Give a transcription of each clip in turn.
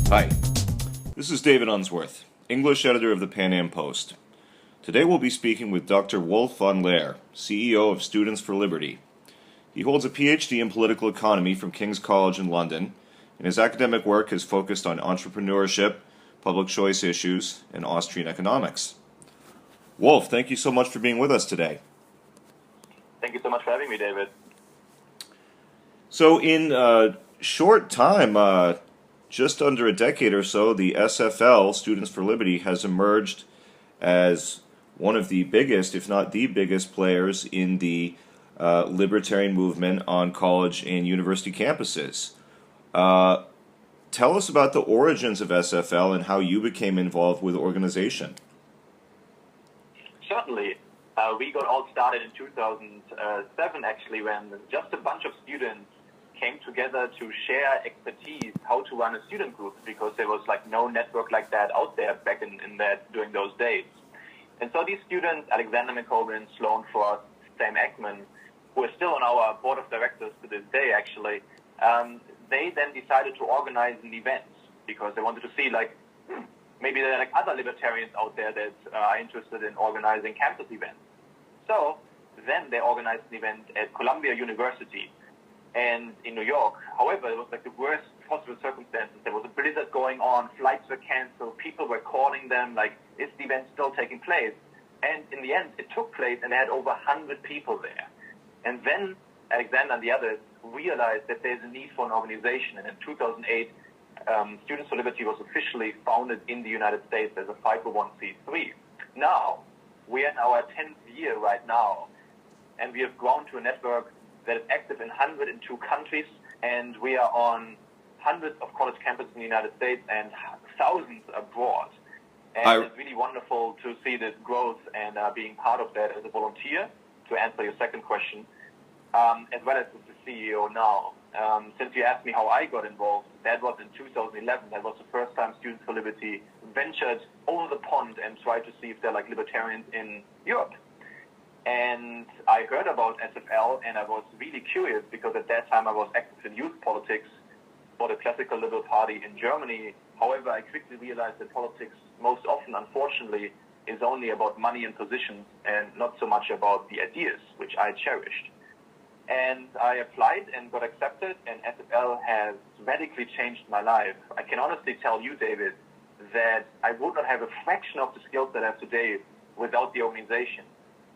Hi, this is David Unsworth, English editor of the PanAm Post. Today we'll be speaking with Dr. Wolf von Laer, CEO of Students for Liberty. He holds a PhD in political economy from King's College in London, and his academic work has focused on entrepreneurship, public choice issues, and Austrian economics. Wolf, thank you so much for being with us today. Thank you so much for having me, David. So in a short time, just under a decade or so, the SFL, Students for Liberty, has emerged as one of the biggest, if not the biggest, players in the libertarian movement on college and university campuses. Tell us about the origins of SFL and how you became involved with the organization. Certainly. We got all started in 2007, actually, when just a bunch of students came together to share expertise how to run a student group, because there was no network like that out there back during those days. And so these students, Alexander McCoben, Sloan Frost, Sam Ekman, who are still on our board of directors to this day, actually, they then decided to organize an event because they wanted to see, maybe there are other libertarians out there that are interested in organizing campus events. So then they organized an event at Columbia University and in New York. However, it was the worst possible circumstances. There was a blizzard going on, flights were canceled, people were calling them, is the event still taking place? And in the end, it took place, and they had over 100 people there. And then Alexander and the others realized that there's a need for an organization. And in 2008, Students for Liberty was officially founded in the United States as a 501c3. Now, we are in our 10th year right now, and we have grown to a network that is active in 102 countries, and we are on hundreds of college campuses in the United States and thousands abroad. And it's really wonderful to see this growth and being part of that as a volunteer, to answer your second question, as well as the CEO now. Since you asked me how I got involved, that was in 2011. That was the first time Students for Liberty ventured over the pond and tried to see if there are libertarians in Europe. And I heard about SFL, and I was really curious because at that time I was active in youth politics for the classical Liberal Party in Germany. However, I quickly realized that politics most often, unfortunately, is only about money and positions and not so much about the ideas, which I cherished. And I applied and got accepted, and SFL has radically changed my life. I can honestly tell you, David, that I would not have a fraction of the skills that I have today without the organization.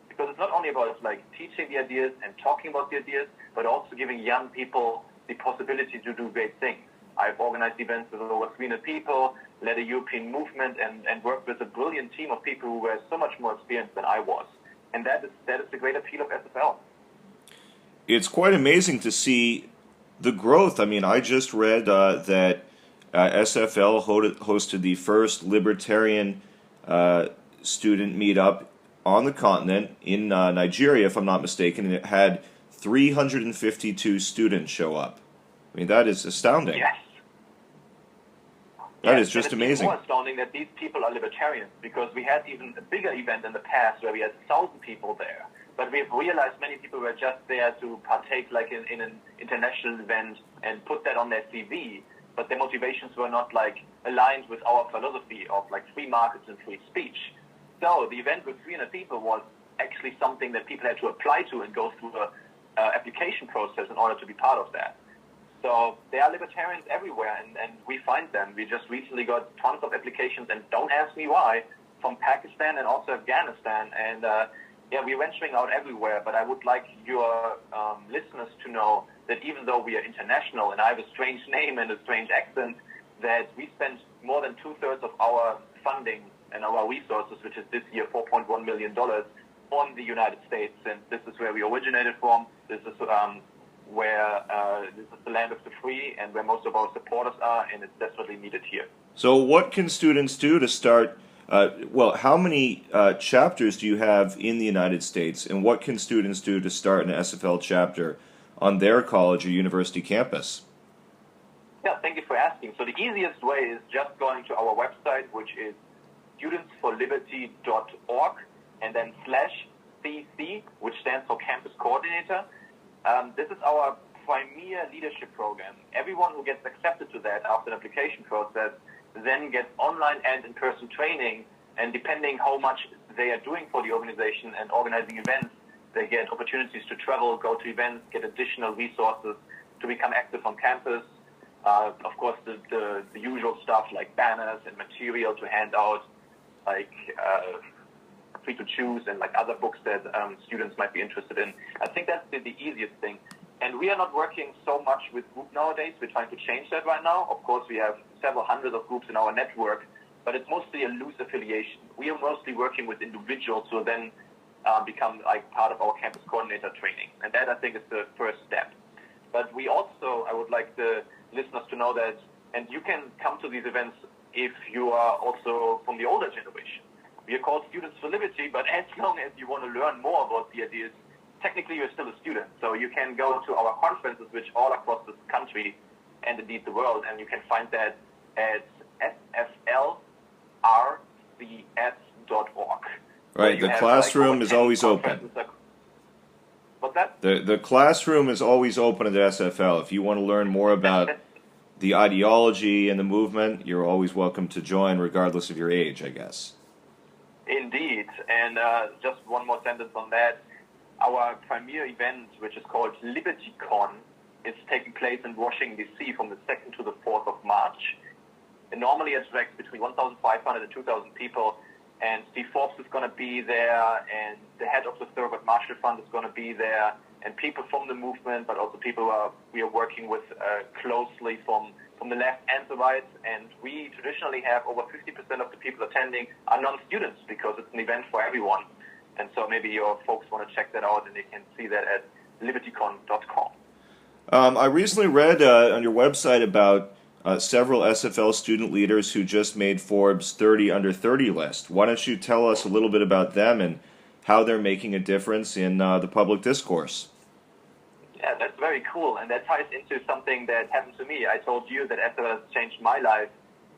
Because it's not only about teaching the ideas and talking about the ideas, but also giving young people the possibility to do great things. I've organized events with over 300 people, led a European movement, and worked with a brilliant team of people who were so much more experienced than I was. And that is the great appeal of SFL. It's quite amazing to see the growth. I mean, I just read that SFL hosted the first libertarian student meetup on the continent in Nigeria, if I'm not mistaken, and it had 352 students show up. I mean, that is astounding. Yes. That is just amazing. It's more astounding that these people are libertarians, because we had even a bigger event in the past where we had 1,000 people there. But we've realized many people were just there to partake in an international event and put that on their CV, but their motivations were not aligned with our philosophy of free markets and free speech. So the event with 300 people was actually something that people had to apply to and go through an application process in order to be part of that. So there are libertarians everywhere, and we find them. We just recently got tons of applications, and don't ask me why, from Pakistan and also Afghanistan. And we're venturing out everywhere, but I would like your listeners to know that even though we are international, and I have a strange name and a strange accent, that we spend more than 2/3 of our funding and our resources, which is this year $4.1 million, on the United States. And this is where we originated from. This is this is the land of the free, and where most of our supporters are, and it's desperately needed here. So what can students do to start? How many chapters do you have in the United States, and what can students do to start an SFL chapter on their college or university campus? Yeah, thank you for asking. So the easiest way is just going to our website, which is studentsforliberty.org, and then /CC, which stands for Campus Coordinator. This is our premier leadership program. Everyone who gets accepted to that after the application process then gets online and in-person training, and depending how much they are doing for the organization and organizing events, they get opportunities to travel, go to events, get additional resources to become active on campus. Of course, the usual stuff like banners and material to hand out, like free to choose, and like other books that students might be interested in. I think that's the easiest thing. And we are not working so much with group nowadays. We're trying to change that right now. Of course, we have several hundreds of groups in our network, but it's mostly a loose affiliation. We are mostly working with individuals who then become like part of our campus coordinator training. And that, I think, is the first step. But we also, I would like the listeners to know that, and you can come to these events if you are also from the older generation. We are called Students for Liberty, but as long as you want to learn more about the ideas, technically you're still a student. So you can go to our conferences, which all across this country and indeed the world, and you can find that at sflrcs.org. Right, the classroom is always open. What's that? The classroom is always open at SFL. If you want to learn more about the ideology and the movement, you're always welcome to join, regardless of your age, I guess. Indeed, and just one more sentence on that. Our premier event, which is called LibertyCon, is taking place in Washington, D.C. from the 2nd to the 4th of March. It normally attracts between 1,500 and 2,000 people, and Steve Forbes is going to be there, and the head of the Thurgood Marshall Fund is going to be there, and people from the movement, but also people we are working with closely from the left and the right, and we traditionally have over 50% of the people attending are non-students because it's an event for everyone. And so maybe your folks want to check that out, and they can see that at libertycon.com. I recently read on your website about several SFL student leaders who just made Forbes 30 under 30 list. Why don't you tell us a little bit about them and how they're making a difference in the public discourse? Yeah, that's very cool, and that ties into something that happened to me. I told you that SFL has changed my life,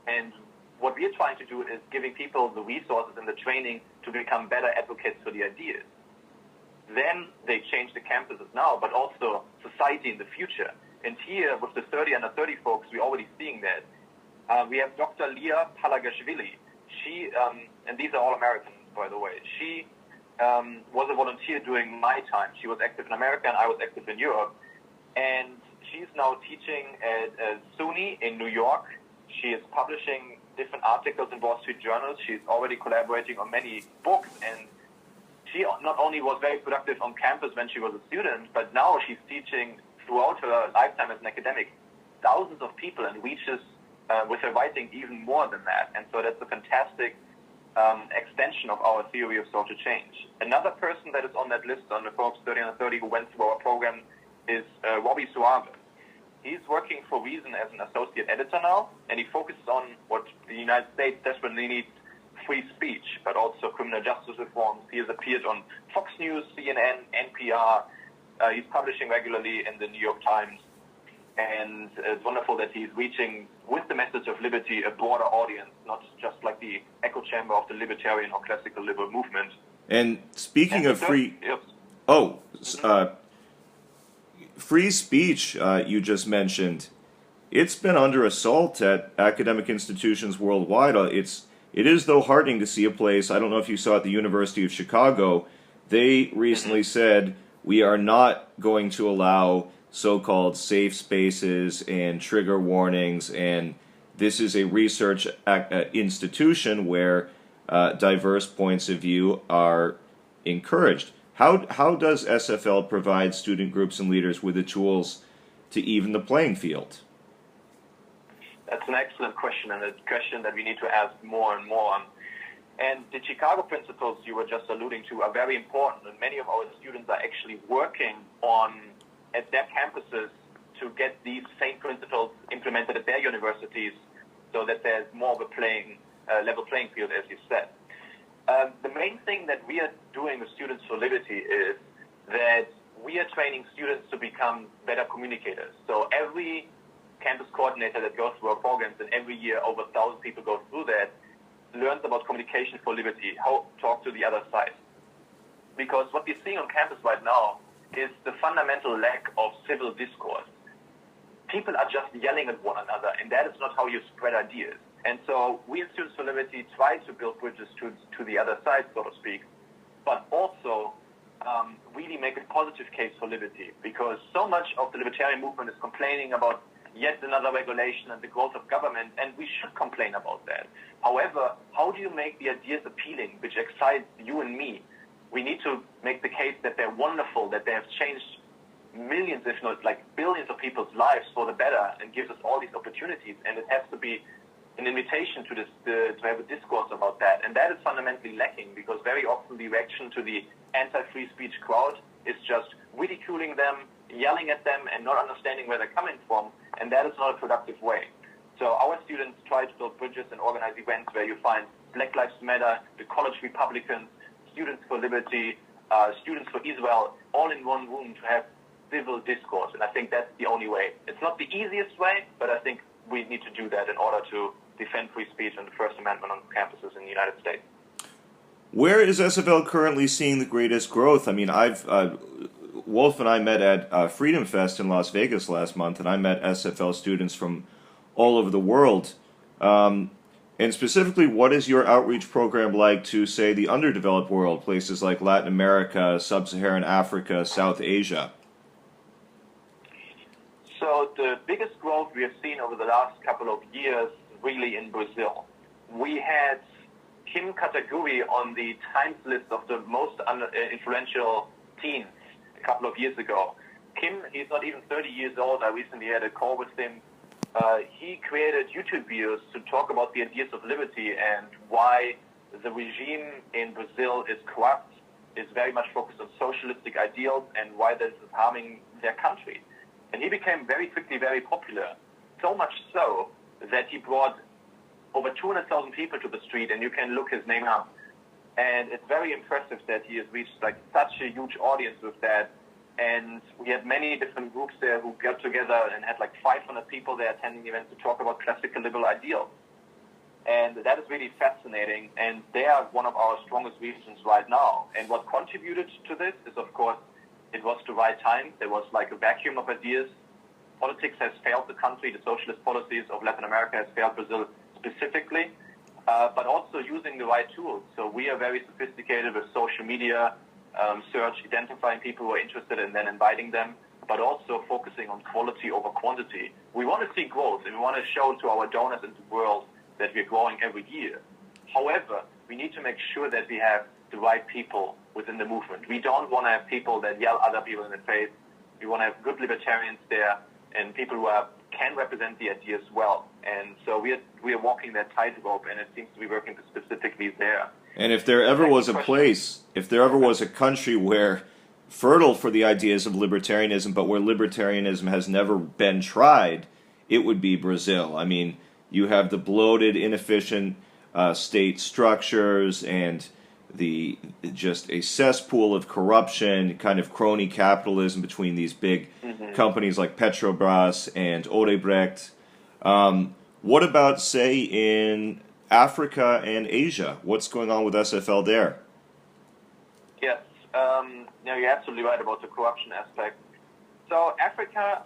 and what we're trying to do is giving people the resources and the training to become better advocates for the ideas. Then they change the campuses now, but also society in the future. And here, with the 30 under 30 folks, we're already seeing that. We have Dr. Laer She, and these are all Americans, by the way, she was a volunteer during my time. She was active in America, and I was active in Europe. And she's now teaching at SUNY in New York. She is publishing different articles in Wall Street journals. She's already collaborating on many books, and she not only was very productive on campus when she was a student, but now she's teaching throughout her lifetime as an academic thousands of people and reaches with her writing even more than that. And so that's a fantastic extension of our theory of social change. Another person that is on that list on the Forbes 30 under 30 who went through our program is Robbie Suave. He's working for Reason as an associate editor now, and he focuses on what the United States desperately needs: free speech, but also criminal justice reforms. He has appeared on Fox News, CNN, NPR. He's publishing regularly in the New York Times, and it's wonderful that he's reaching, with the message of liberty, a broader audience, not just like the echo chamber of the libertarian or classical liberal movement. And speaking of free... Yes. Free speech, you just mentioned, it's been under assault at academic institutions worldwide. It is, though, heartening to see a place, I don't know if you saw at the University of Chicago, they recently said, we are not going to allow so-called safe spaces and trigger warnings, and this is a research institution where diverse points of view are encouraged. How does SFL provide student groups and leaders with the tools to even the playing field? That's an excellent question, and a question that we need to ask more and more. And the Chicago principles you were just alluding to are very important, and many of our students are actually working at their campuses to get these same principles implemented at their universities so that there's more of a level playing field, as you said. The main thing that we are doing with Students for Liberty is that we are training students to become better communicators. So every campus coordinator that goes through our programs, and every year over 1,000 people go through that, learns about communication for liberty, how to talk to the other side. Because what we're seeing on campus right now is the fundamental lack of civil discourse. People are just yelling at one another, and that is not how you spread ideas. And so we at Students for Liberty try to build bridges to the other side, so to speak, but also really make a positive case for liberty, because so much of the libertarian movement is complaining about yet another regulation and the growth of government, and we should complain about that. However, how do you make the ideas appealing, which excites you and me? We need to make the case that they're wonderful, that they have changed millions, if not like billions of people's lives for the better, and gives us all these opportunities. And it has to be an invitation to have a discourse about that. And that is fundamentally lacking, because very often the reaction to the anti-free speech crowd is just ridiculing them, yelling at them, and not understanding where they're coming from. And that is not a productive way. So our students try to build bridges and organize events where you find Black Lives Matter, the College Republicans, Students for Liberty, Students for Israel, all in one room to have civil discourse. And I think that's the only way. It's not the easiest way, but I think we need to do that in order to defend free speech and the First Amendment on campuses in the United States. Where is SFL currently seeing the greatest growth? I mean, Wolf and I met at Freedom Fest in Las Vegas last month, and I met SFL students from all over the world. And specifically, what is your outreach program like to, say, the underdeveloped world, places like Latin America, Sub-Saharan Africa, South Asia? So the biggest growth we have seen over the last couple of years really in Brazil. We had Kim Kataguri on the Times list of the most influential teens a couple of years ago. Kim, he's not even 30 years old. I recently had a call with him. He created YouTube videos to talk about the ideas of liberty and why the regime in Brazil is corrupt, is very much focused on socialistic ideals, and why this is harming their country. And he became very quickly very popular, so much so that he brought over 200,000 people to the street, and you can look his name up. And it's very impressive that he has reached like such a huge audience with that. And we had many different groups there who got together and had like 500 people there attending the event to talk about classical liberal ideals. And that is really fascinating. And they are one of our strongest regions right now. And what contributed to this is, of course, it was the right time. There was like a vacuum of ideas. Politics has failed the country. The socialist policies of Latin America has failed Brazil specifically, but also using the right tools. So we are very sophisticated with social media, search, identifying people who are interested and then inviting them, but also focusing on quality over quantity. We want to see growth, and we want to show to our donors in the world that we're growing every year. However, we need to make sure that we have the right people within the movement. We don't want to have people that yell other people in the face. We want to have good libertarians there and people who can represent the ideas well. And so we are walking that tightrope, and it seems to be working specifically there. And if there ever was a place, if there ever was a country where fertile for the ideas of libertarianism, but where libertarianism has never been tried, it would be Brazil. I mean, you have the bloated, inefficient state structures and just a cesspool of corruption, kind of crony capitalism between these big companies like Petrobras and Odebrecht. What about, say, in Africa and Asia? What's going on with SFL there? Yes, you're absolutely right about the corruption aspect. So Africa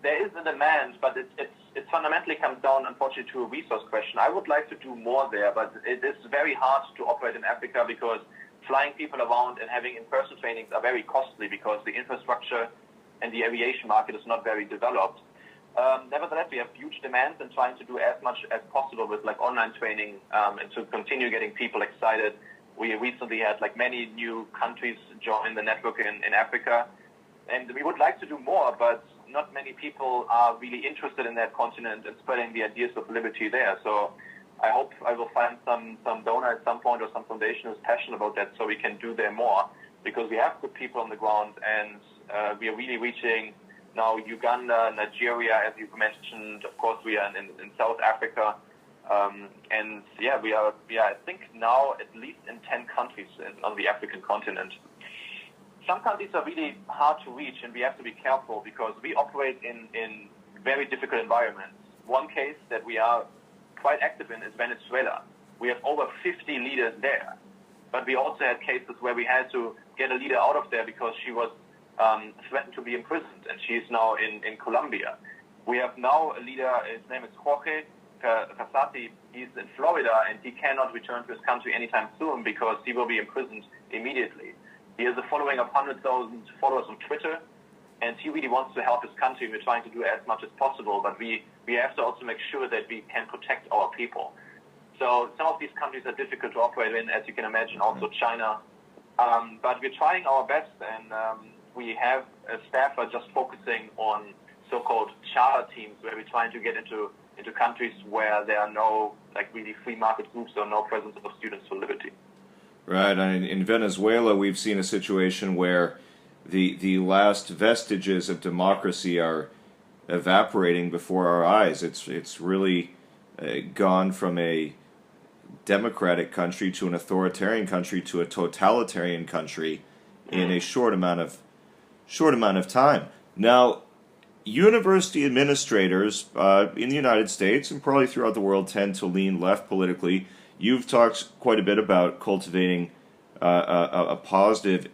there is a demand, but it fundamentally comes down, unfortunately, to a resource question. I would like to do more there, but it is very hard to operate in Africa because flying people around and having in-person trainings are very costly because the infrastructure and the aviation market is not very developed. Nevertheless, we have huge demands and trying to do as much as possible with like online training and to continue getting people excited. We recently had like many new countries join the network in Africa, and we would like to do more, but not many people are really interested in that continent and spreading the ideas of liberty there. So I hope I will find some donor at some point or some foundation who's passionate about that so we can do there more, because we have good people on the ground, and we are really reaching now Uganda, Nigeria, as you mentioned. Of course, we are in South Africa. And yeah, we are, I think now at least in 10 countries on the African continent. Some countries are really hard to reach, and we have to be careful because we operate in very difficult environments. One case that we are quite active in is Venezuela. We have over 50 leaders there, but we also had cases where we had to get a leader out of there because she was threatened to be imprisoned, and she is now in Colombia. We have now a leader, his name is Jorge Casati. He's in Florida, and he cannot return to his country anytime soon because he will be imprisoned immediately. He has a following of 100,000 followers on Twitter, and he really wants to help his country. We're trying to do as much as possible, but we have to also make sure that we can protect our people. So some of these countries are difficult to operate in, as you can imagine, also China. But we're trying our best, and we have a staffer just focusing on so-called charter teams, where we're trying to get into countries where there are no really free market groups or no presence of Students for Liberty. Right. In Venezuela, we've seen a situation where the last vestiges of democracy are evaporating before our eyes. It's really gone from a democratic country to an authoritarian country to a totalitarian country in a short amount of time. Now, university administrators in the United States and probably throughout the world tend to lean left politically. You've talked quite a bit about cultivating a positive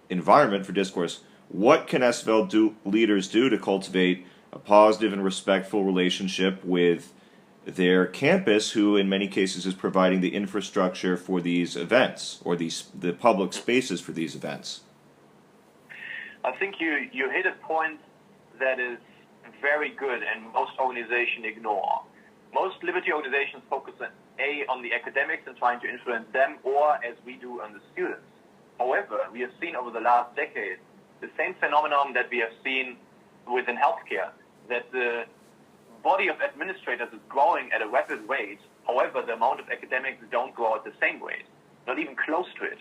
environment for discourse. What can SFL leaders do to cultivate a positive and respectful relationship with their campus, who in many cases is providing the infrastructure for these events, or the public spaces for these events? I think you hit a point that is very good and most organizations ignore. Most liberty organizations focus on the academics and trying to influence them, or as we do on the students. However, we have seen over the last decade the same phenomenon that we have seen within healthcare, that the body of administrators is growing at a rapid rate. However, the amount of academics don't grow at the same rate, not even close to it.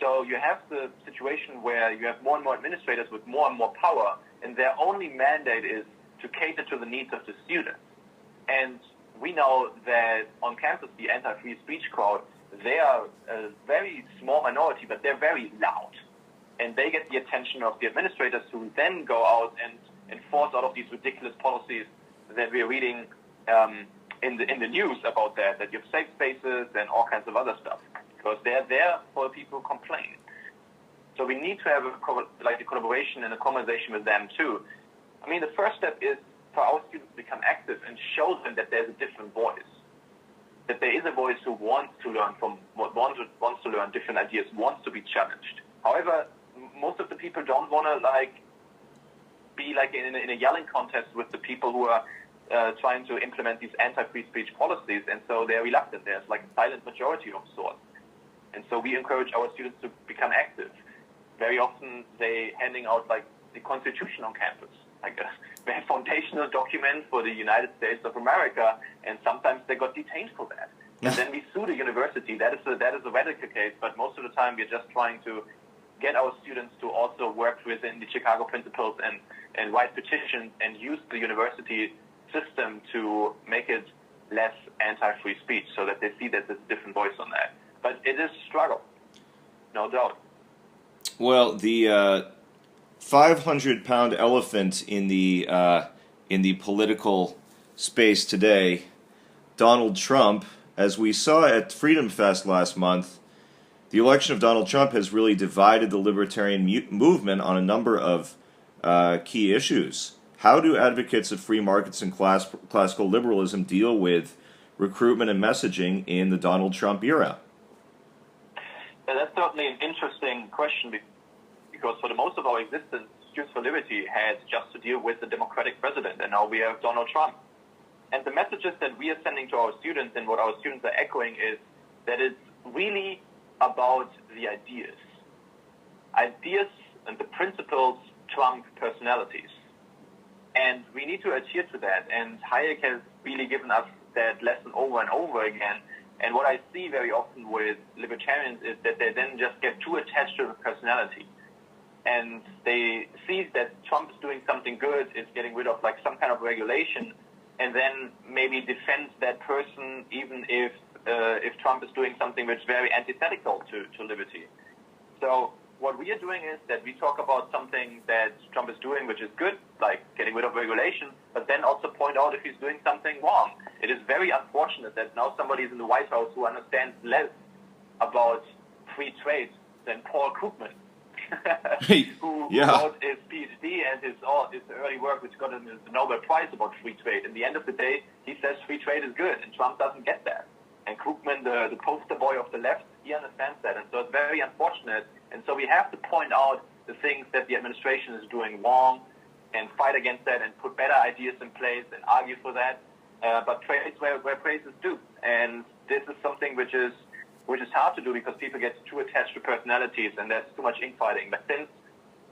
So you have the situation where you have more and more administrators with more and more power, and their only mandate is to cater to the needs of the students. And we know that on campus, the anti-free speech crowd, they are a very small minority, but they're very loud. And they get the attention of the administrators, who then go out and enforce all of these ridiculous policies that we're reading in the news about that you have safe spaces and all kinds of other stuff, because they're there for people who complain. So we need to have a collaboration and a conversation with them too. I mean, the first step is for our students to become active and show them that there's a different voice, that there is a voice who wants to learn wants to learn different ideas, wants to be challenged. However, most of the people don't want to be in a yelling contest with the people who are trying to implement these anti-free speech policies, and so they're reluctant. There's a silent majority of sorts. And so we encourage our students to become active. Very often they handing out the Constitution on campus, a foundational document for the United States of America, and sometimes they got detained for that. And then we sue the university. That is a radical case, but most of the time we're just trying to get our students to also work within the Chicago principles and write petitions and use the university system to make it less anti-free speech, so that they see that there's a different voice on that. But it is a struggle, no doubt. Well, the 500-pound elephant in the political space today, Donald Trump, as we saw at Freedom Fest last month, the election of Donald Trump has really divided the libertarian movement on a number of key issues. How do advocates of free markets and classical liberalism deal with recruitment and messaging in the Donald Trump era? That's certainly an interesting question, because for the most of our existence, Students for Liberty had just to deal with the Democratic president, and now we have Donald Trump. And the messages that we are sending to our students, and what our students are echoing, is that it's really about the ideas. Ideas and the principles trump personalities. And we need to adhere to that. And Hayek has really given us that lesson over and over again. And what I see very often with libertarians is that they then just get too attached to the personality. And they see that Trump is doing something good, is getting rid of some kind of regulation, and then maybe defend that person even if Trump is doing something which is very antithetical to liberty. So what we are doing is that we talk about something that Trump is doing which is good, like getting rid of regulation, but then also point out if he's doing something wrong. It is very unfortunate that now somebody is in the White House who understands less about free trade than Paul Krugman. who Yeah. wrote his PhD and his early work, which got him the Nobel Prize about free trade. In the end of the day, he says free trade is good, and Trump doesn't get that. And Krugman, the poster boy of the left, he understands that. And so it's very unfortunate. And so we have to point out the things that the administration is doing wrong and fight against that and put better ideas in place and argue for that. But praise where praise is due. And this is something which is hard to do because people get too attached to personalities and there's too much infighting. But since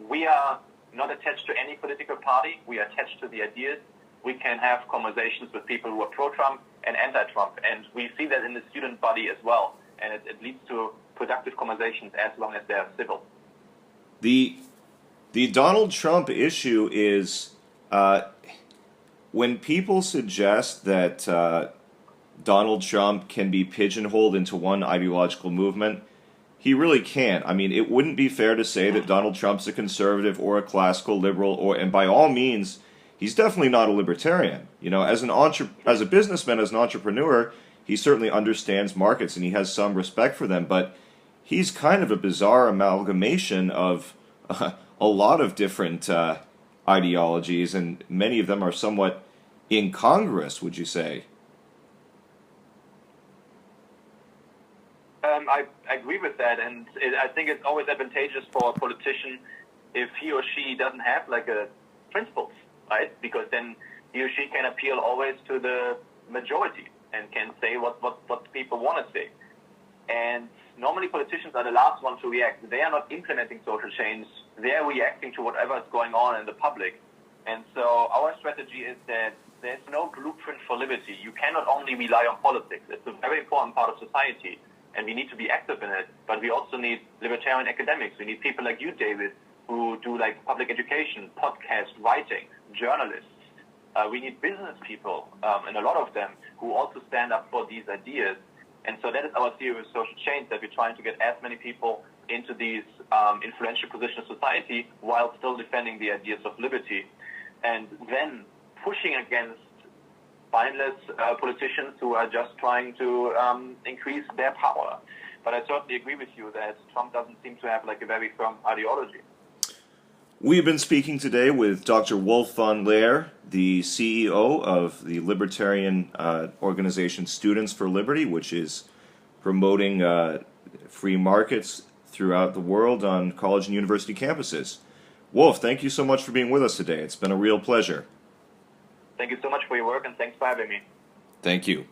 we are not attached to any political party, we are attached to the ideas, we can have conversations with people who are pro-Trump and anti-Trump. And we see that in the student body as well. And it leads to productive conversations as long as they are civil. The Donald Trump issue is when people suggest that Donald Trump can be pigeonholed into one ideological movement, he really can't. I mean, it wouldn't be fair to say that Donald Trump's a conservative or a classical liberal, and by all means, he's definitely not a libertarian. You know, as a businessman, as an entrepreneur, he certainly understands markets and he has some respect for them, but he's kind of a bizarre amalgamation of a lot of different ideologies, and many of them are somewhat incongruous, would you say? I agree with that, and I think it's always advantageous for a politician if he or she doesn't have like a principles, right? Because then he or she can appeal always to the majority and can say what people want to say. And normally politicians are the last ones to react. They are not implementing social change. They are reacting to whatever is going on in the public. And so our strategy is that there's no blueprint for liberty. You cannot only rely on politics. It's a very important part of society, and we need to be active in it. But we also need libertarian academics. We need people like you, David, who do like public education, podcast writing, journalists. We need business people, and a lot of them, who also stand up for these ideas. And so that is our theory of social change, that we're trying to get as many people into these influential positions of society while still defending the ideas of liberty. And then pushing against mindless politicians who are just trying to increase their power. But I certainly agree with you that Trump doesn't seem to have like a very firm ideology. We've been speaking today with Dr. Wolf von Laer, the CEO of the libertarian organization Students for Liberty, which is promoting free markets throughout the world on college and university campuses. Wolf, thank you so much for being with us today. It's been a real pleasure. Thank you so much for your work, and thanks for having me. Thank you.